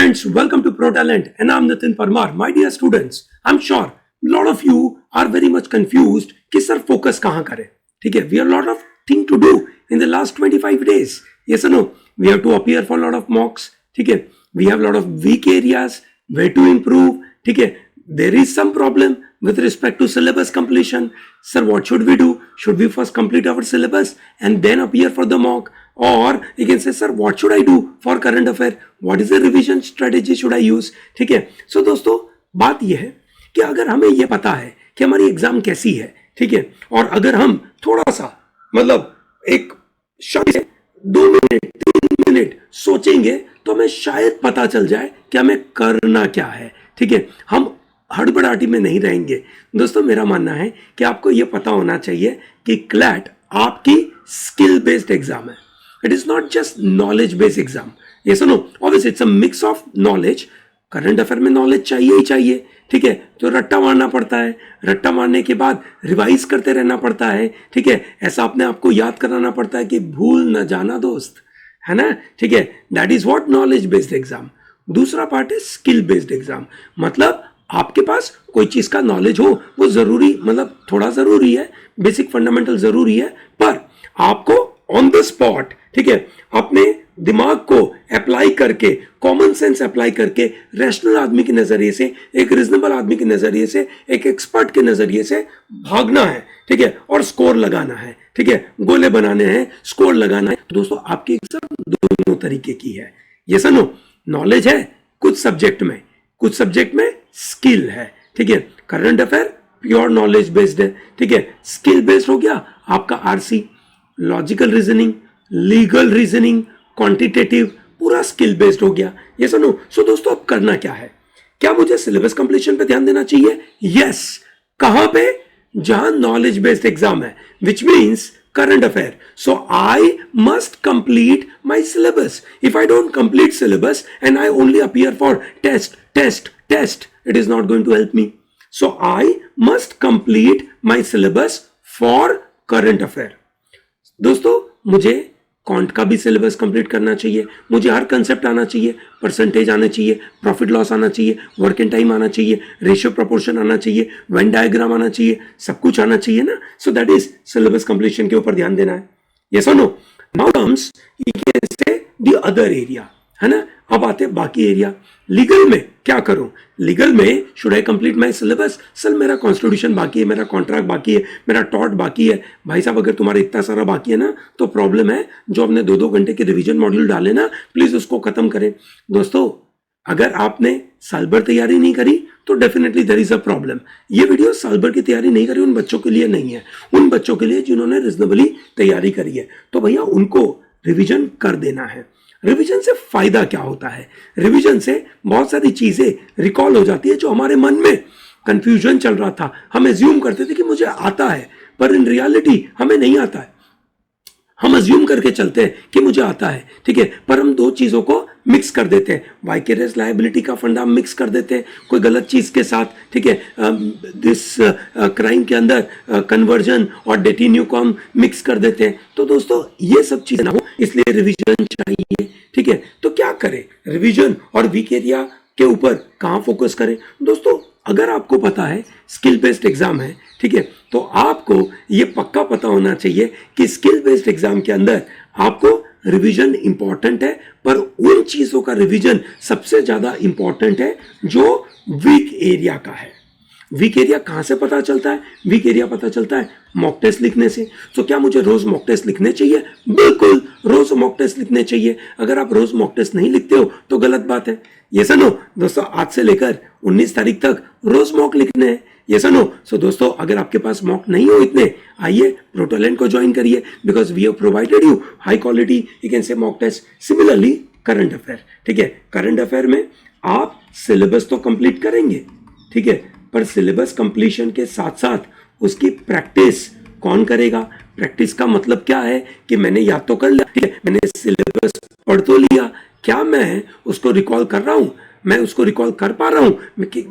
friends, welcome to Pro Talent and I'm Nitin Parmar. My dear students, I'm sure a lot of you are very much confused कि sir focus कहाँ करें. ठीक है, we have a lot of thing to do in the last 25 days. Yes or no? We have to appear for a lot of mocks. ठीक है, we have a lot of weak areas where to improve. ठीक है, there is some problem with respect to syllabus completion. Sir, what should we do? Should we first complete our syllabus and then appear for the mock? Or you can say, sir, what should I do for current affair? What is the revision strategy should I use? ठीक है, so दोस्तों बात यह है कि अगर हमें यह पता है कि हमारी एग्जाम कैसी है, ठीक है, और अगर हम थोड़ा सा मतलब एक शांति से 2 मिनट 3 मिनट सोचेंगे तो हमें शायद पता चल जाए कि हमें करना क्या है. ठीक है, हम हड़बड़ाहटी में नहीं रहेंगे. दोस्तों मेरा मानना है कि आपको यह पता होना चाहिए कि क्लैट आपकी स्किल बेस्ड एग्जाम है. It is not just knowledge based exam. Yes और no? Obviously it's a mix of knowledge. Current affair में नॉलेज चाहिए ही चाहिए. ठीक है, तो रट्टा मारना पड़ता है. रट्टा मारने के बाद रिवाइज करते रहना पड़ता है. ठीक है, ऐसा अपने आपको याद कराना पड़ता है कि भूल न जाना दोस्त, है ना. ठीक है, that is what knowledge based exam. दूसरा पार्ट है स्किल बेस्ड एग्जाम. मतलब आपके पास कोई चीज का नॉलेज हो, वो जरूरी मतलब थोड़ा जरूरी है, बेसिक फंडामेंटल जरूरी है, पर आपको ऑन द स्पॉट, ठीक है, अपने दिमाग को अप्लाई करके, कॉमन सेंस अप्लाई करके, रैशनल आदमी के नजरिए से, एक रीजनेबल आदमी के नजरिए से, एक एक्सपर्ट के नजरिए से भागना है. ठीक है, और स्कोर लगाना है. ठीक है, गोले बनाने हैं, स्कोर लगाना है. तो दोस्तों आपकी एग्जाम दोनों तरीके की है. ये सुनो, नॉलेज है कुछ सब्जेक्ट में, कुछ सब्जेक्ट में स्किल है. ठीक है, current affair pure knowledge based है. ठीक है, स्किल बेस्ड हो गया आपका RC, logical reasoning, legal reasoning, quantitative, पूरा स्किल बेस्ड हो गया. ये सुनो. सो दोस्तों अब करना क्या है? क्या मुझे सिलेबस कंप्लीशन पे ध्यान देना चाहिए? यस. कहां पे? जहां नॉलेज बेस्ड एग्जाम है, which means current affair. So I must complete my syllabus. If I don't complete syllabus and I only appear for test, it is not going to help me. So I must complete my syllabus for current affair. दोस्तों मुझे can't का भी syllabus complete करना चाहिए. मुझे हर concept आना चाहिए, percentage आना चाहिए, प्रॉफिट लॉस आना चाहिए, वर्क एंड टाइम आना चाहिए, रेशियो प्रोपोर्शन आना चाहिए, वेन डायग्राम आना चाहिए, सब कुछ आना चाहिए ना. So that is syllabus completion के ऊपर ध्यान देना है. यस और no? Now comes you can say the other area, है ना. अब आते हैं बाकी एरिया. लीगल में क्या करूं? लीगल में should I complete my syllabus? Sir मेरा कॉन्स्टिट्यूशन बाकी है, मेरा कॉन्ट्रैक्ट बाकी है, मेरा टॉट बाकी है. भाई साहब अगर तुम्हारा इतना सारा बाकी है ना तो प्रॉब्लम है. जो आपने 2-2 घंटे के रिवीजन मॉड्यूल डाले ना, प्लीज उसको खत्म करें. दोस्तों अगर आपने साल भर तैयारी नहीं करी तो definitely there is a problem. ये वीडियो साल भर की तैयारी नहीं करी उन बच्चों के लिए नहीं है, उन बच्चों के लिए जिन्होंने रिजनेबली तैयारी करी है. तो भैया उनको रिविजन कर देना है. रिवीजन से फायदा क्या होता है? रिवीजन से बहुत सारी चीजें रिकॉल हो जाती है जो हमारे मन में कंफ्यूजन चल रहा था. हम एज्यूम करते थे कि मुझे आता है, पर इन रियलिटी हमें नहीं आता है. हम अज्यूम करके चलते हैं कि मुझे आता है, ठीक है, पर हम दो चीजों को मिक्स कर देते हैं. वाइकेरियस लायबिलिटी का फंडा मिक्स कर देते हैं कोई गलत चीज के साथ. ठीक है, दिस क्राइम के अंदर कन्वर्जन और डेटिन्यू को हम मिक्स कर देते हैं. तो दोस्तों ये सब चीजें ना हो, इसलिए रिवीजन चाहिए. ठीक है, तो क्या करें? रिवीजन और वीक एरिया के ऊपर कहाँ फोकस करें? दोस्तों अगर आपको पता है स्किल बेस्ड एग्जाम है, ठीक है, तो आपको ये पक्का पता होना चाहिए कि स्किल बेस्ड एग्जाम के अंदर आपको रिवीजन इंपॉर्टेंट है, पर उन चीजों का रिवीजन सबसे ज्यादा इंपॉर्टेंट है जो वीक एरिया का है. वीक एरिया कहां से पता चलता है? वीक एरिया पता चलता है मॉक टेस्ट लिखने से. तो क्या मुझे रोज मॉक टेस्ट लिखने चाहिए? बिल्कुल रोज मॉक टेस्ट लिखने चाहिए. अगर आप रोज मॉक टेस्ट नहीं लिखते हो तो गलत बात है. ये सुनो दोस्तों, आज से लेकर 19 तारीख तक रोज मॉक लिखने हैं. ये सुनो. सो दोस्तों अगर आपके पास मॉक नहीं हो इतने, आइए प्रो टैलेंट को ज्वाइन करिए, because we have provided you high quality you can say mock test. Similarly current affair, ठीक है, करंट अफेयर में आप सिलेबस तो कंप्लीट करेंगे, ठीक है, पर सिलेबस कंप्लीशन के साथ साथ उसकी प्रैक्टिस कौन करेगा? प्रैक्टिस का मतलब क्या है कि मैंने याद तो कर लिया, ठीक है, मैंने सिलेबस पढ़ तो लिया, क्या मैं उसको रिकॉल कर रहा हूं? मैं उसको रिकॉल कर पा रहा हूं?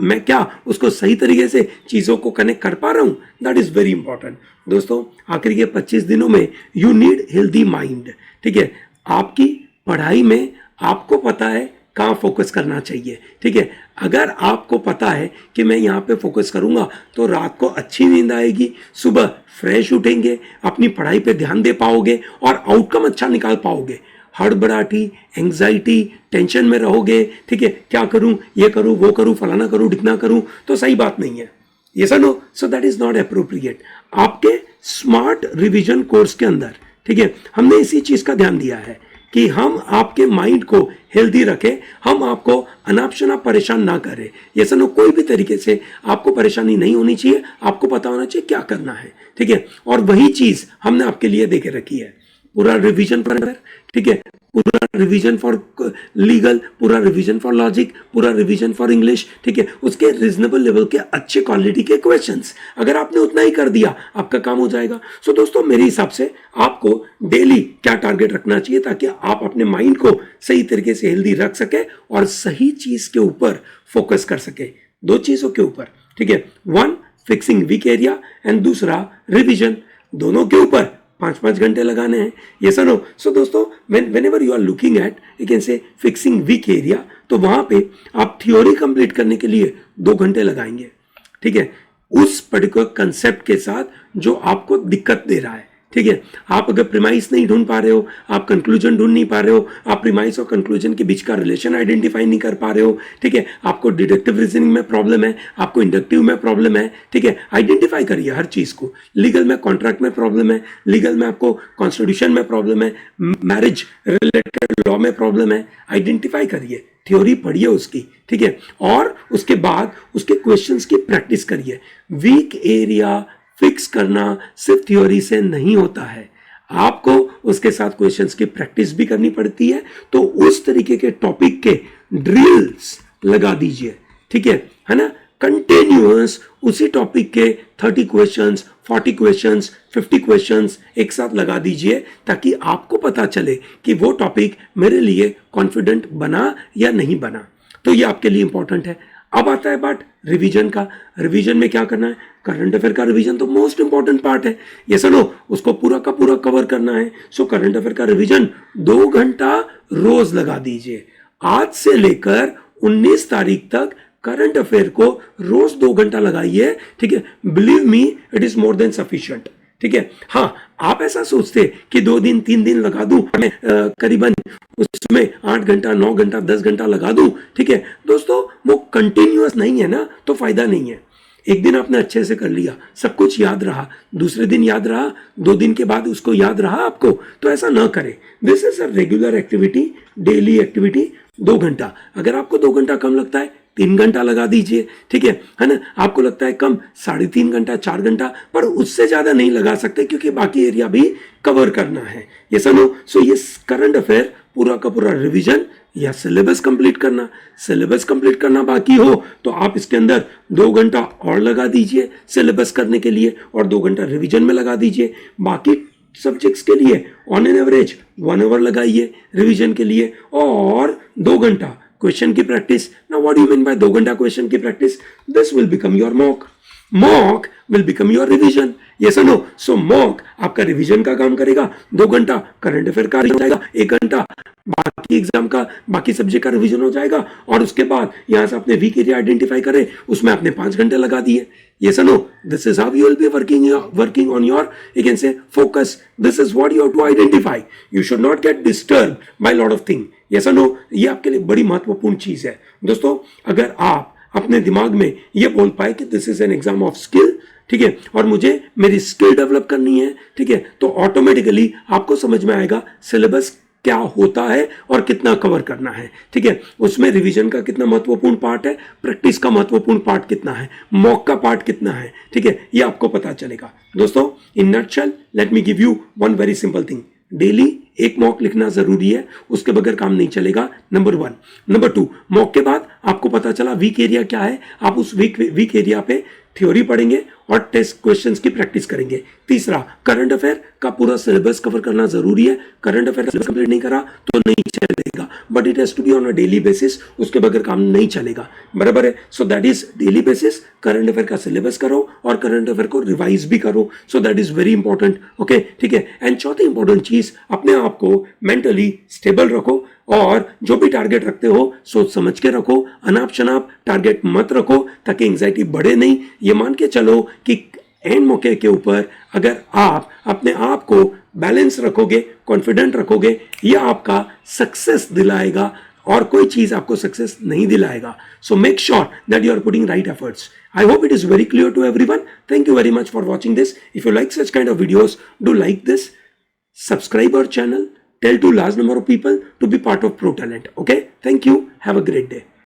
मैं क्या उसको सही तरीके से चीजों को कनेक्ट कर पा रहा हूं? That is very important. दोस्तों आखिर के 25 दिनों में यू नीड हेल्दी माइंड. ठीक है, आपकी पढ़ाई में आपको पता है कहाँ फोकस करना चाहिए, ठीक है। अगर आपको पता है कि मैं यहाँ पे फोकस करूँगा तो रात को अच्छी नींद आएगी, सुबह फ्रेश उठेंगे, अपनी पढ़ाई पे ध्यान दे पाओगे और आउटकम अच्छा निकाल पाओगे। हड़बड़ाहटी, एंग्जाइटी, टेंशन में रहोगे, ठीक है, क्या करूं, ये करूं, वो करूं, फलाना करूं, ढिकना करूं, तो सही बात नहीं है। ये no, so that is not appropriate. आपके स्मार्ट रिवीजन कोर्स के अंदर, ठीक है, हमने इसी चीज का ध्यान दिया है कि हम आपके माइंड को हेल्दी रखें, हम आपको अनाप शनाप परेशान ना करें। ये नो, कोई भी तरीके से आपको परेशानी नहीं होनी चाहिए, आपको पता होना चाहिए क्या करना है, ठीक है। और वही चीज हमने आपके लिए देके रखी है। पूरा रिवीजन पर, ठीक है, पूरा रिवीजन फॉर लीगल, पूरा रिवीजन फॉर लॉजिक, पूरा रिवीजन फॉर इंग्लिश, ठीक है, उसके रीजनेबल लेवल के अच्छे क्वालिटी के क्वेश्चंस। अगर आपने उतना ही कर दिया आपका काम हो जाएगा। सो दोस्तों, मेरे हिसाब से आपको डेली क्या टारगेट रखना चाहिए ताकि आप अपने माइंड को सही तरीके से हेल्दी रख सके और सही चीज के ऊपर फोकस कर सके, दो चीजों के ऊपर, ठीक है। One, fixing week area, and दूसरा रिविजन। दोनों के ऊपर 5-5 घंटे लगाने हैं। ये सनो, सो दोस्तों, whenever you are looking at, you can say fixing weak area, तो वहां पे आप थ्योरी कंप्लीट करने के लिए 2 घंटे लगाएंगे, ठीक है, उस पर्टिकुलर कंसेप्ट के साथ जो आपको दिक्कत दे रहा है, ठीक है। आप अगर प्रीमाइस नहीं ढूंढ पा रहे हो, आप कंक्लूजन ढूंढ नहीं पा रहे हो, आप प्रीमाइस और कंक्लूजन के बीच का रिलेशन आइडेंटिफाई नहीं कर पा रहे हो, ठीक है, आपको डिडक्टिव रीजनिंग में प्रॉब्लम है, आपको इंडक्टिव में प्रॉब्लम है, ठीक है, आइडेंटिफाई करिए हर चीज को। लीगल में कॉन्ट्रैक्ट में प्रॉब्लम है, लीगल में आपको कॉन्स्टिट्यूशन में प्रॉब्लम है, मैरिज रिलेटेड लॉ में प्रॉब्लम है, आइडेंटिफाई करिए, थ्योरी पढ़िए उसकी, ठीक है, और उसके बाद उसके क्वेश्चंस की प्रैक्टिस करिए। वीक एरिया फिक्स करना सिर्फ थ्योरी से नहीं होता है, आपको उसके साथ क्वेश्चंस की प्रैक्टिस भी करनी पड़ती है। तो उस तरीके के टॉपिक के ड्रिल्स लगा दीजिए, ठीक है ना, कंटिन्यूअस उसी टॉपिक के 30 क्वेश्चंस, 40 क्वेश्चंस, 50 क्वेश्चंस एक साथ लगा दीजिए ताकि आपको पता चले कि वो टॉपिक मेरे लिए कॉन्फिडेंट बना या नहीं बना। तो ये आपके लिए इंपॉर्टेंट है। अब आता है बात रिवीजन का। रिवीजन में क्या करना है? करंट अफेयर का रिवीजन तो मोस्ट इंपॉर्टेंट पार्ट है, ये सुनो, उसको पूरा का पूरा कवर करना है। सो करंट अफेयर का रिवीजन 2 घंटा रोज लगा दीजिए। आज से लेकर 19 तारीख तक करंट अफेयर को रोज 2 घंटा लगाइए, ठीक है। Believe me, it is more than sufficient, ठीक है। हाँ, आप ऐसा सोचते कि 2 दिन 3 दिन लगा दूं, मैं करीबन उसमें 8 घंटा 9 घंटा 10 घंटा लगा दूं, ठीक है दोस्तों, वो कंटिन्यूअस नहीं है ना, तो फायदा नहीं है। एक दिन आपने अच्छे से कर लिया, सब कुछ याद रहा, दूसरे दिन याद रहा, 2 दिन के बाद उसको याद रहा आपको, तो ऐसा ना करें। This is a regular activity, daily activity. 2 घंटा, अगर आपको 2 घंटा कम लगता है 3 घंटा लगा दीजिए, ठीक है ना। आपको लगता है कम 3.5 घंटा 4 घंटा, पर उससे ज्यादा नहीं लगा सकते क्योंकि बाकी एरिया भी कवर करना है, ये सुनो। सो ये करंट अफेयर पूरा का पूरा रिवीजन या सिलेबस कंप्लीट करना, सिलेबस कंप्लीट करना बाकी हो तो आप इसके अंदर 2 घंटा और लगा दीजिए सिलेबस करने के लिए और 2 घंटा रिवीजन में लगा दीजिए। बाकी सब्जेक्ट्स के लिए ऑन एन एवरेज 1 आवर लगाइए रिवीजन के लिए और 2 घंटा क्वेश्चन की practice. Now what do you mean by 2 घंटा क्वेश्चन की practice? This will become your mock will become your revision, ये सुनो। सो मॉक आपका रिवीजन का काम करेगा, 2 घंटा करंट अफेयर का हो जाएगा, 1 घंटा बाकी एग्जाम का, बाकी सब्जेक्ट का रिवीजन हो जाएगा और उसके बाद यहां से आपने वीक एरिया आइडेंटिफाई करे, उसमें आपने 5 घंटे लगा दिए, ये सुनो। This is how you will be working on your, you can say, focus. This is what you have to identify. You should not get disturb by lot of thing, ये सुनो। ये आपके लिए बड़ी महत्वपूर्ण चीज है दोस्तों। अगर आप अपने दिमाग में ये बोल पाए कि this is an exam of skill, ठीक है, और मुझे मेरी स्किल डेवलप करनी है, ठीक है, तो ऑटोमेटिकली आपको समझ में आएगा सिलेबस क्या होता है और कितना कवर करना है, ठीक है। उसमें रिवीजन का कितना महत्वपूर्ण पार्ट है, प्रैक्टिस का महत्वपूर्ण पार्ट कितना है, मॉक का पार्ट कितना है, ठीक है, ये आपको पता चलेगा दोस्तों। In nutshell let me give you one very simple thing. Daily 1 mock लिखना जरूरी है, उसके बगैर काम नहीं चलेगा, नंबर 1। नंबर 2, मॉक के बाद आपको पता चला वीक एरिया क्या है, आप उस वीक एरिया पे थ्योरी पढ़ेंगे और टेस्ट क्वेश्चंस की प्रैक्टिस करेंगे। तीसरा, करंट अफेयर का पूरा सिलेबस कवर करना जरूरी है, करंट अफेयर सिलेबस कंप्लीट नहीं करा तो नहीं चलेगा। But it has to be on a daily basis, उसके बगैर काम नहीं चलेगा, बराबर है. So that is daily basis, current affair का सिलेबस करो और करंट अफेयर को रिवाइज भी करो. So that is very important. Okay, ठीक है. एंड चौथी इंपॉर्टेंट चीज, अपने आप को मेंटली स्टेबल रखो और जो भी टारगेट रखते हो सोच समझ के रखो, अनाप शनाप टारगेट मत रखो ताकि एंग्जाइटी बढ़े नहीं. ये मान के चलो कि एंड मौके के ऊपर अगर आप अपने आप को बैलेंस रखोगे, कॉन्फिडेंट रखोगे, ये आपका सक्सेस दिलाएगा और कोई चीज आपको सक्सेस नहीं दिलाएगा. So make sure that you are putting right efforts. I hope it is very clear to everyone. Thank you very much for watching this. If you like such kind of videos, do like this, subscribe our channel, tell to large number of people to be part of Pro Talent. Okay, thank you, have a great day.